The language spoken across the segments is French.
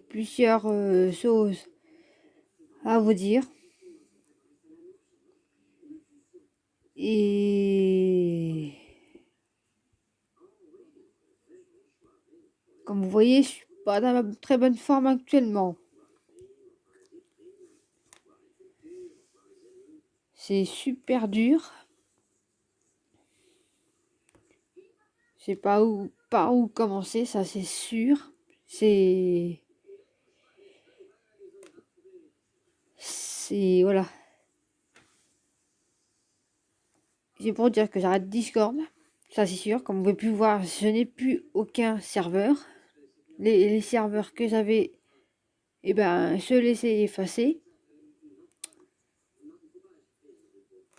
plusieurs choses à vous dire. Et comme vous voyez, je suis pas dans ma très bonne forme actuellement. C'est super dur. Je sais pas par où commencer, ça c'est sûr. Voilà. C'est pour dire que j'arrête Discord, ça c'est sûr. Comme vous pouvez plus voir, je n'ai plus aucun serveur. Les serveurs que j'avais, eh ben, je les ai effacés.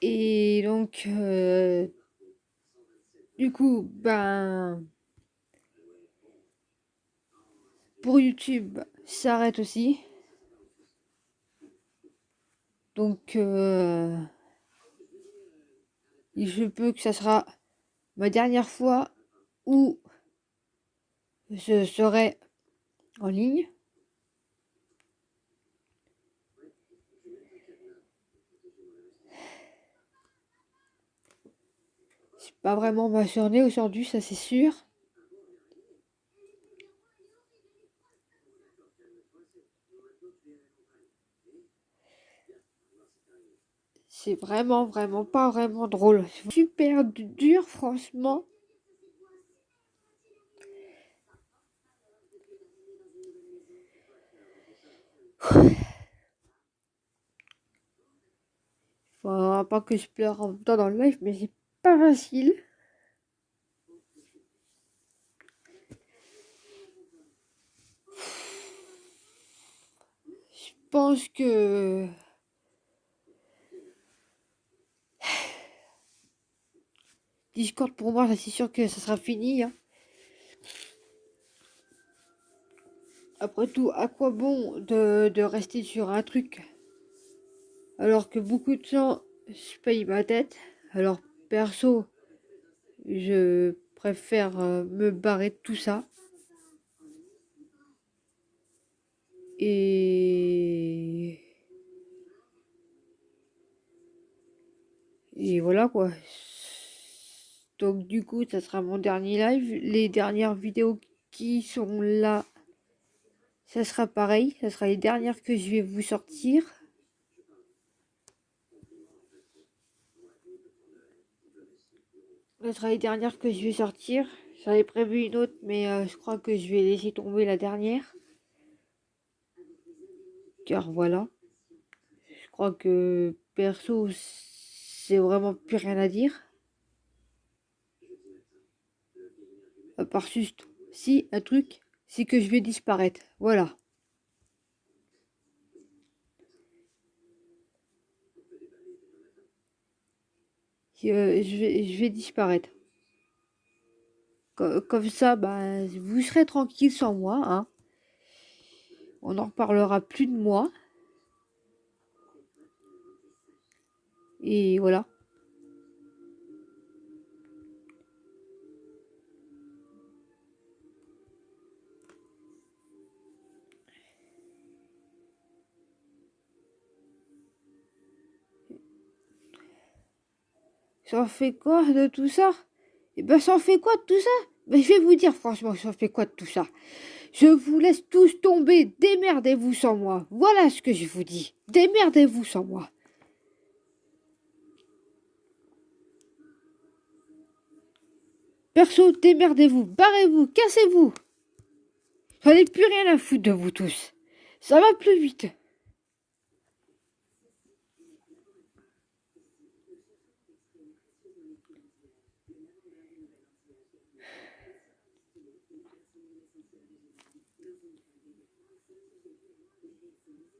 Et donc, du coup, ben, pour YouTube, ça arrête aussi. Donc, je peux que ça sera ma dernière fois où je serai en ligne. C'est pas vraiment ma journée aujourd'hui, ça c'est sûr. C'est vraiment pas vraiment drôle. C'est super dur, franchement. Faudra pas que je pleure en même temps dans le live, mais c'est pas facile. Je pense que Discord pour moi, ça c'est sûr que ça sera fini. Hein. Après tout, à quoi bon de rester sur un truc alors que beaucoup de gens je paye ma tête. Alors perso, je préfère me barrer de tout ça. Et voilà quoi. Donc du coup, ça sera mon dernier live. Les dernières vidéos qui sont là, ça sera pareil. Ça sera les dernières que je vais vous sortir. Ça sera les dernières que je vais sortir. J'avais prévu une autre, mais je crois que je vais laisser tomber la dernière. Car voilà. Je crois que perso, c'est vraiment plus rien à dire. À part juste, si, un truc, c'est que je vais disparaître. Voilà. Je vais disparaître. Comme ça, bah, vous serez tranquille sans moi. Hein. On n'en reparlera plus de moi. Et voilà. Ça en fait quoi de tout ça? Eh ben, ça en fait quoi de tout ça? Ben, je vais vous dire franchement, ça en fait quoi de tout ça? Je vous laisse tous tomber. Démerdez-vous sans moi. Voilà ce que je vous dis. Démerdez-vous sans moi. Perso, démerdez-vous. Barrez-vous. Cassez-vous. J'en ai plus rien à foutre de vous tous. Ça va plus vite.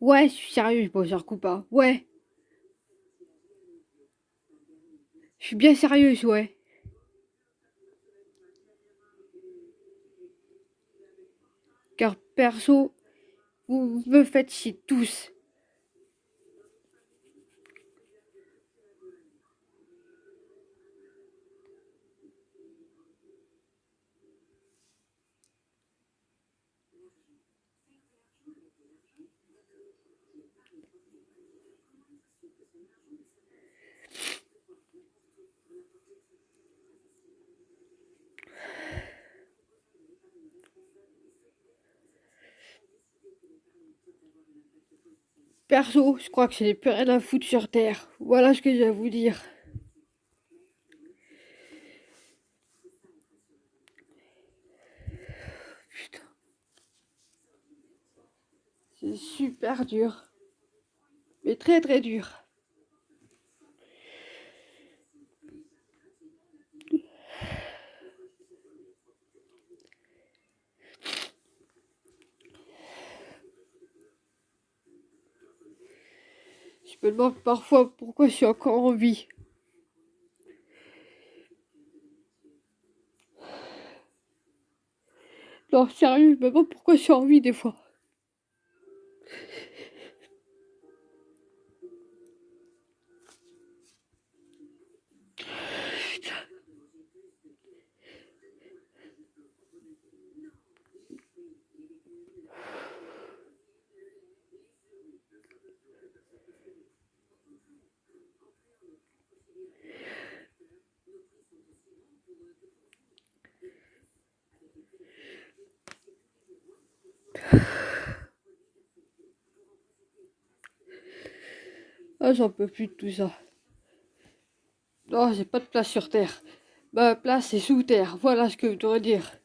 Ouais, je suis sérieux, je recoupe pas. Ouais. Je suis bien sérieuse, ouais. Car perso, vous me faites chier tous. Perso, je crois que je n'ai plus rien à foutre sur Terre. Voilà ce que j'ai à vous dire. Putain, c'est super dur. Mais très très dur. Je me demande parfois pourquoi je suis encore en vie. Non, sérieux, je me demande pourquoi je suis en vie des fois. Ah, j'en peux plus de tout ça. Non, j'ai pas de place sur Terre. Ma place est sous terre. Voilà ce que je dois dire.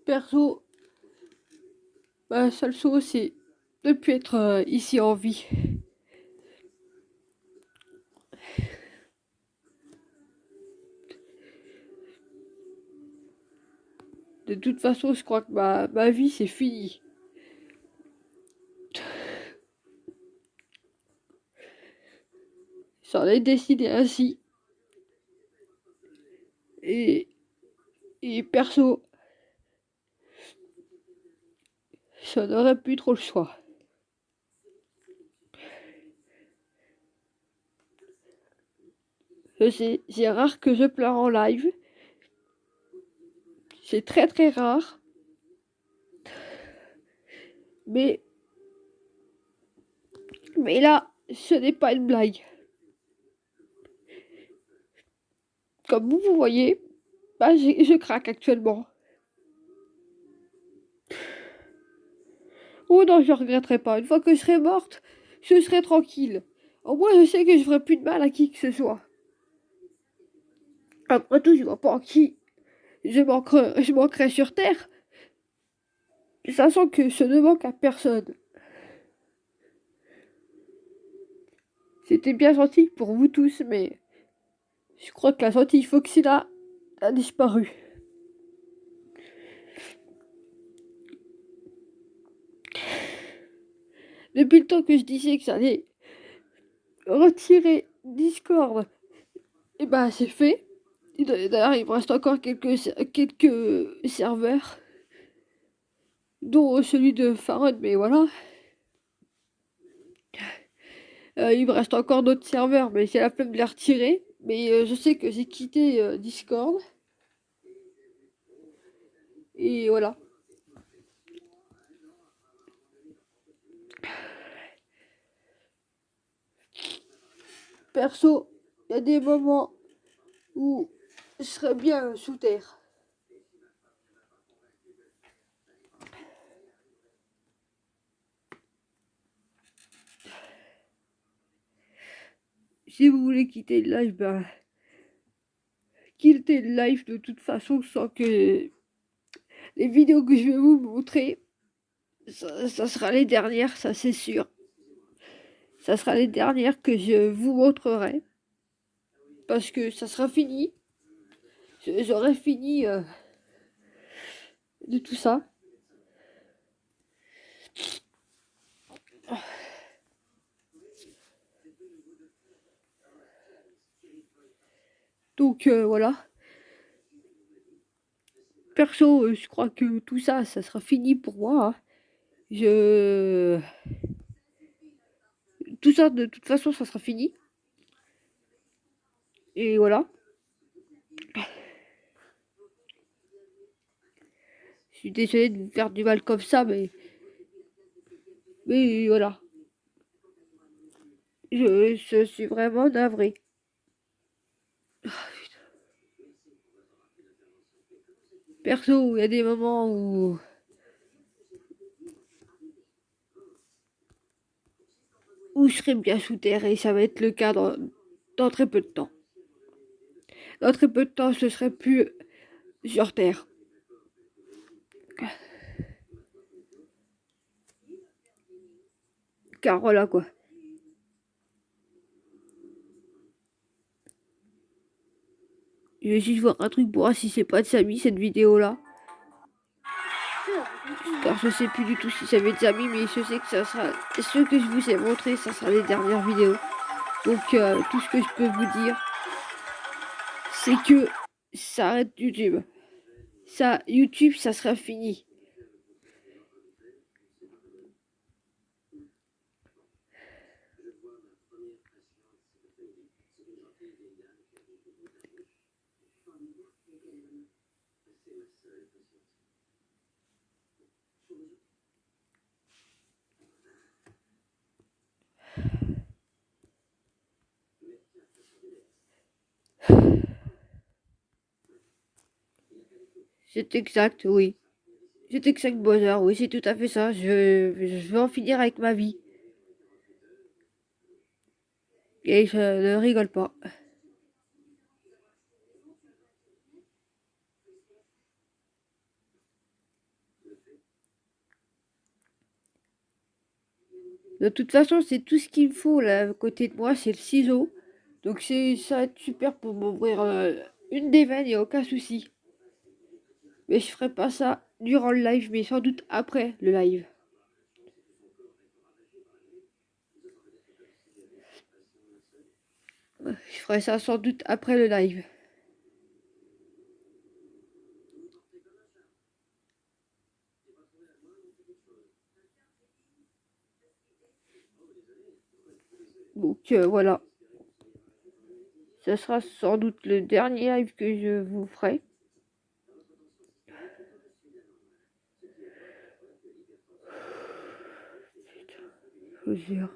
Perso, ma seule chose, c'est de ne plus être ici en vie. De toute façon, je crois que ma vie, c'est fini. J'en ai décidé ainsi. Et, et perso, ça n'aurait plus trop le choix. Je sais, c'est rare que je pleure en live. C'est très très rare. Mais, mais là, ce n'est pas une blague. Comme vous voyez, je craque actuellement. Oh non, je regretterai pas. Une fois que je serai morte, je serai tranquille. Au moins, je sais que je ferai plus de mal à qui que ce soit. Après tout, je vois pas en qui je manquerai sur Terre. Sachant que je ne manque à personne. C'était bien gentil pour vous tous, mais je crois que la gentille Foxina a disparu. Depuis le temps que je disais que j'allais retirer Discord, et bah c'est fait. D'ailleurs, il me reste encore quelques serveurs, dont celui de Farod, mais voilà. Il me reste encore d'autres serveurs, mais j'ai la flemme de les retirer. Mais je sais que j'ai quitté Discord. Et voilà. Perso, il y a des moments où je serais bien sous terre. Si vous voulez quitter le live, ben, quittez le live de toute façon sans que les vidéos que je vais vous montrer, ça sera les dernières, ça c'est sûr. Ça sera les dernières que je vous montrerai. Parce que ça sera fini. J'aurai fini de tout ça. Donc voilà. Perso, je crois que tout ça, ça sera fini pour moi. Hein. Je... Tout ça, de toute façon, ça sera fini. Et voilà. Je suis désolée de vous faire du mal comme ça, mais voilà. Je suis vraiment navrée. Perso, il y a des moments où je serai bien sous terre et ça va être le cas dans très peu de temps. Dans très peu de temps, ce serait plus sur terre. Car voilà quoi. Je vais juste voir un truc pour voir si c'est pas de Samy cette vidéo là. Car je sais plus du tout si ça va être Samy, mais je sais que ça sera. Ce que je vous ai montré, ça sera les dernières vidéos. Donc tout ce que je peux vous dire, c'est que ça arrête YouTube. Ça, YouTube, ça sera fini. C'est exact, oui. C'est exact, Bowser, oui, c'est tout à fait ça. Je veux en finir avec ma vie. Et je ne rigole pas. De toute façon, c'est tout ce qu'il me faut là, à côté de moi, c'est le ciseau. Donc ça va être super pour m'ouvrir une des veines, il n'y a aucun souci. Mais je ferai pas ça durant le live, mais sans doute après le live. Je ferai ça sans doute après le live. Donc voilà. Ça sera sans doute le dernier live que je vous ferai. Je vous jure.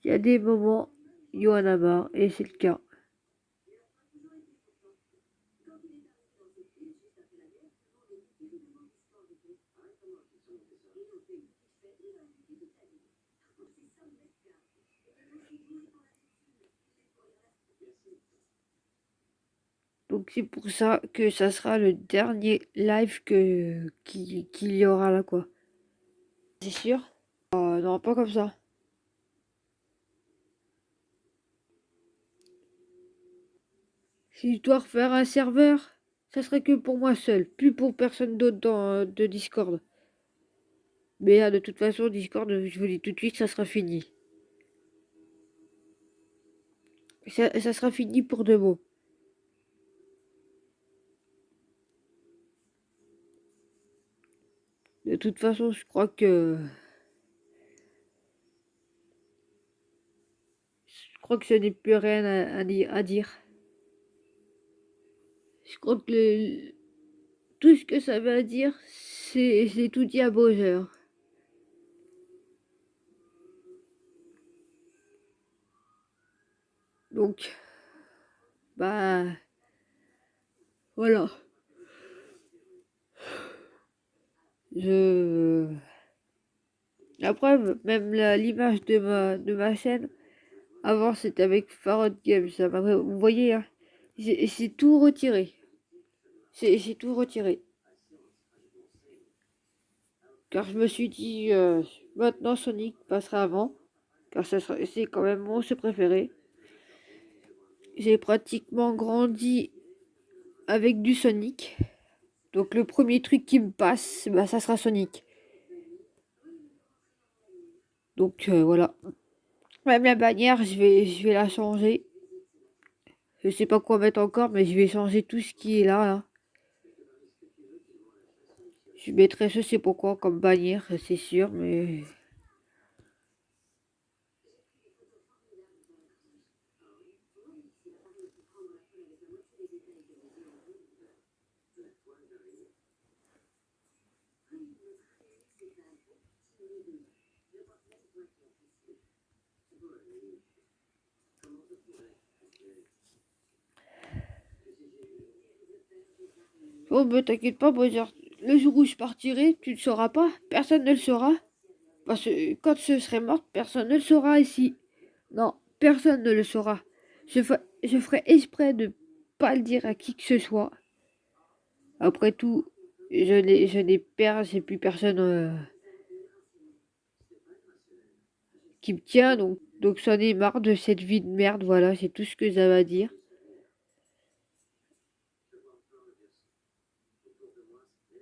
Il y a des moments, il y en a marre, et c'est le cas. Donc c'est pour ça que ça sera le dernier live qu'il y aura là quoi. C'est sûr? Non, pas comme ça. Si je dois refaire un serveur, ça serait que pour moi seul, plus pour personne d'autre de Discord. Mais de toute façon, Discord, je vous dis tout de suite, ça sera fini. Ça sera fini pour de bon. De toute façon, je crois que... Je crois que ce n'est plus rien à dire. Je crois que tout ce que ça veut dire, c'est tout dit à Bowser. Donc, bah, voilà. Je... Après, même l'image de ma chaîne, avant c'était avec Farod Games, ça vous voyez, hein, c'est tout retiré. C'est tout retiré. Car je me suis dit, maintenant Sonic passera avant, car c'est quand même mon jeu préféré. J'ai pratiquement grandi avec du Sonic. Donc le premier truc qui me passe, bah, ça sera Sonic. Donc voilà. Même la bannière, je vais la changer. Je sais pas quoi mettre encore, mais je vais changer tout ce qui est là. Je mettrai je sais pas quoi comme bannière, c'est sûr, mais... Bon, bah t'inquiète pas, moi, genre, le jour où je partirai, tu ne le sauras pas, personne ne le saura. Parce que quand je serai morte, personne ne le saura ici. Non, personne ne le saura. Je ferai exprès de pas le dire à qui que ce soit. Après tout, j'ai plus personne qui me tient, donc j'en ai marre de cette vie de merde, voilà, c'est tout ce que j'avais à dire.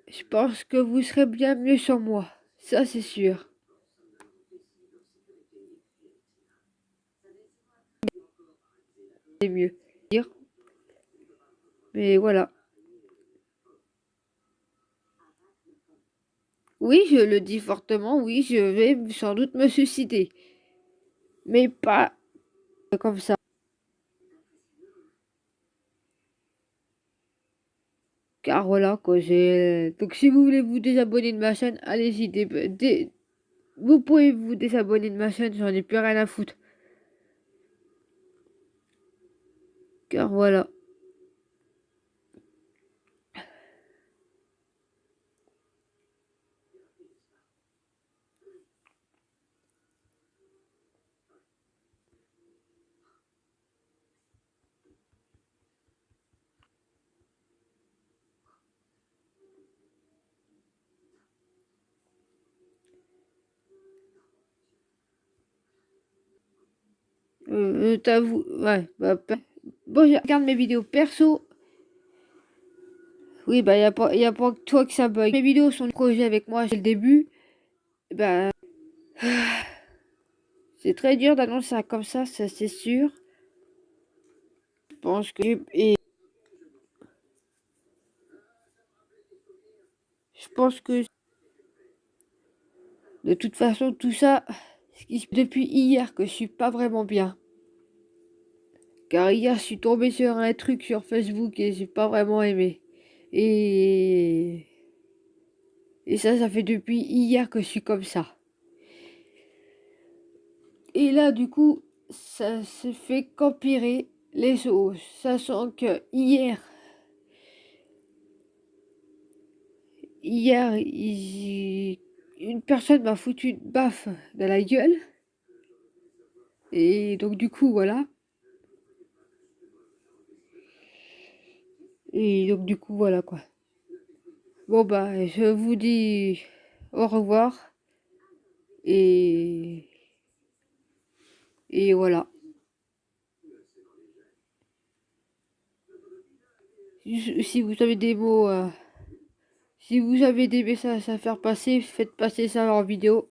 Je pense que vous serez bien mieux sans moi, ça c'est sûr. C'est mieux. Dire. Mais voilà. Oui, je le dis fortement, oui, je vais sans doute me suicider. Mais pas comme ça. Car voilà, quoi, j'ai... Donc si vous voulez vous désabonner de ma chaîne, allez-y, vous pouvez vous désabonner de ma chaîne, j'en ai plus rien à foutre. Car voilà. T'avoues, ouais, bah, bon, je regarde mes vidéos perso. Oui, bah, y a pas que toi que ça bug. Mes vidéos sont projet avec moi dès le début. Bah, c'est très dur d'annoncer ça comme ça c'est sûr. Je pense que, et je pense que, de toute façon, tout ça, depuis hier que je suis pas vraiment bien. Car hier, je suis tombée sur un truc sur Facebook et j'ai pas vraiment aimé. Et, et ça fait depuis hier que je suis comme ça. Et là, du coup, ça se fait qu'empirer les choses. Sachant que hier, une personne m'a foutu une baffe dans la gueule. Et donc, du coup, voilà. Et donc, du coup, voilà quoi. Bon, bah, je vous dis au revoir. Et, et voilà. Si vous avez des mots, si vous avez des messages à faire passer, faites passer ça en vidéo.